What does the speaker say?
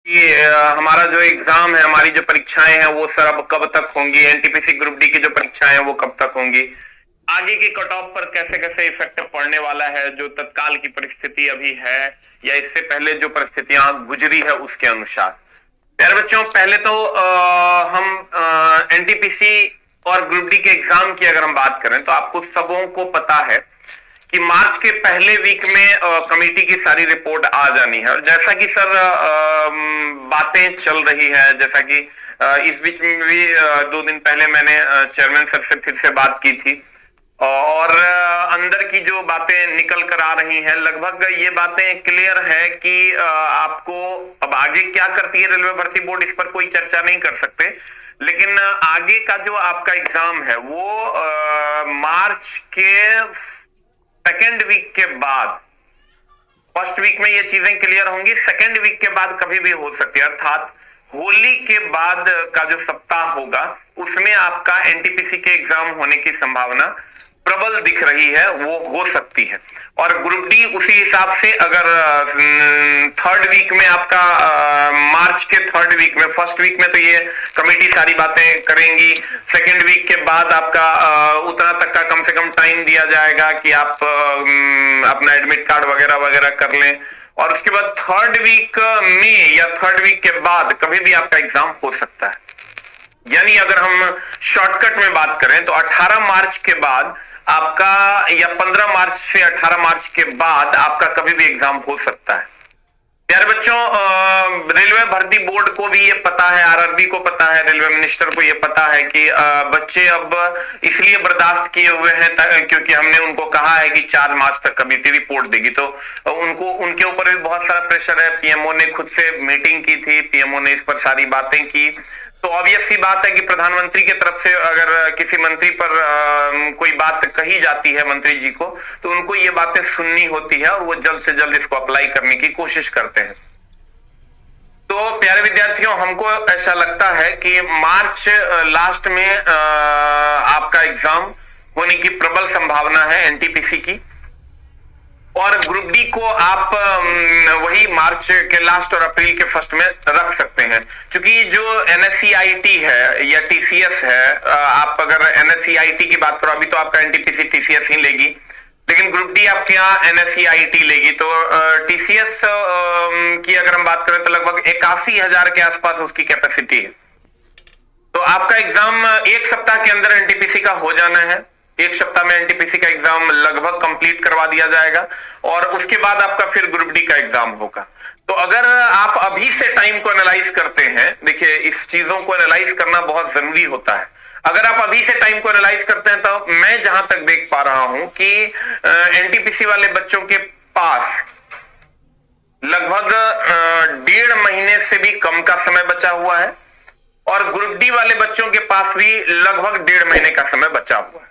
कि हमारा जो एग्जाम है, हमारी जो परीक्षाएं हैं वो सर अब कब तक होंगी, एनटीपीसी ग्रुप डी की जो परीक्षाएं हैं वो कब तक होंगी, आगे की कट ऑफ पर कैसे कैसे इफेक्ट पड़ने वाला है, जो तत्काल की परिस्थिति अभी है या इससे पहले जो परिस्थितियां गुजरी है उसके अनुसार। प्यारे बच्चों, पहले तो हम एनटीपीसी और ग्रुप डी के एग्जाम की अगर हम बात करें तो आपको सबों को पता है कि मार्च के पहले वीक में कमेटी की सारी रिपोर्ट आ जानी है। और जैसा कि सर बातें चल रही है, जैसा कि इस बीच में भी 2 दिन पहले मैंने चेयरमैन सर से फिर से बात की थी और अंदर की जो बातें निकल कर आ रही हैं, लगभग ये बातें क्लियर है कि आपको अब आगे क्या करती है रेलवे भर्ती बोर्ड, इस पर कोई चर्चा नहीं कर सकते। लेकिन आगे का जो आपका एग्जाम है वो मार्च के सेकेंड वीक के बाद, फर्स्ट वीक में ये चीजें क्लियर होंगी, सेकेंड वीक के बाद कभी भी हो सकती है, अर्थात होली के बाद का जो सप्ताह होगा उसमें आपका एनटीपीसी के एग्जाम होने की संभावना प्रबल दिख रही है, वो हो सकती है। और ग्रुप डी उसी हिसाब से अगर थर्ड वीक में आपका मार्च के थर्ड वीक में, फर्स्ट वीक में तो ये कमेटी सारी बातें करेंगी, सेकेंड वीक के बाद आपका उतना तक का कम से कम टाइम दिया जाएगा कि आप अपना एडमिट कार्ड वगैरह वगैरह कर लें, और उसके बाद थर्ड वीक में या थर्ड वीक के बाद कभी भी आपका एग्जाम हो सकता है। यानी अगर हम शॉर्टकट में बात करें तो 18 मार्च के बाद आपका, या 15 मार्च से 18 मार्च के बाद आपका कभी भी एग्जाम हो सकता है। प्यारे बच्चों, रेलवे भर्ती बोर्ड को भी ये पता है, आरआरबी को पता है, रेलवे मिनिस्टर को ये पता है कि बच्चे अब इसलिए बर्दाश्त किए हुए हैं क्योंकि हमने उनको कहा है कि 4 मार्च तक कमेटी रिपोर्ट देगी, तो उनको उनके ऊपर भी बहुत सारा प्रेशर है। पीएमओ ने खुद से मीटिंग की थी, पीएमओ ने इस पर सारी बातें की, तो ऑब्वियस सी बात है कि प्रधानमंत्री की तरफ से अगर किसी मंत्री पर कोई बात कही जाती है मंत्री जी को, तो उनको ये बातें सुननी होती है और वो जल्द से जल्द इसको अप्लाई करने की कोशिश करते हैं। तो प्यारे विद्यार्थियों, हमको ऐसा लगता है कि मार्च लास्ट में आपका एग्जाम होने की प्रबल संभावना है एनटीपीसी की, और ग्रुप डी को आप वही मार्च के लास्ट और अप्रैल के फर्स्ट में रख सकते हैं। क्योंकि जो एनएससीआईटी है या टीसीएस है, आप अगर एनएससीआईटी की बात करो, अभी तो आपका एनटीपीसी टीसीएस ही लेगी, लेकिन ग्रुप डी आपके यहाँ एनएससीआईटी लेगी, तो टीसीएस की अगर हम बात करें तो लगभग 81,000 के आसपास उसकी कैपेसिटी है। तो आपका एग्जाम 1 सप्ताह के अंदर एनटीपीसी का हो जाना है। 1 सप्ताह में एनटीपीसी का एग्जाम लगभग कंप्लीट करवा दिया जाएगा और उसके बाद आपका फिर ग्रुप डी का एग्जाम होगा। तो अगर आप अभी से टाइम को एनालाइज करते हैं, देखिए इस चीजों को एनालाइज करना बहुत जरूरी होता है। अगर आप अभी से टाइम को एनालाइज करते हैं तो मैं जहां तक देख पा रहा हूं कि एनटीपीसी वाले बच्चों के पास लगभग 1.5 महीने से भी कम का समय बचा हुआ है, और ग्रुप डी वाले बच्चों के पास भी लगभग 1.5 महीने का समय बचा हुआ है।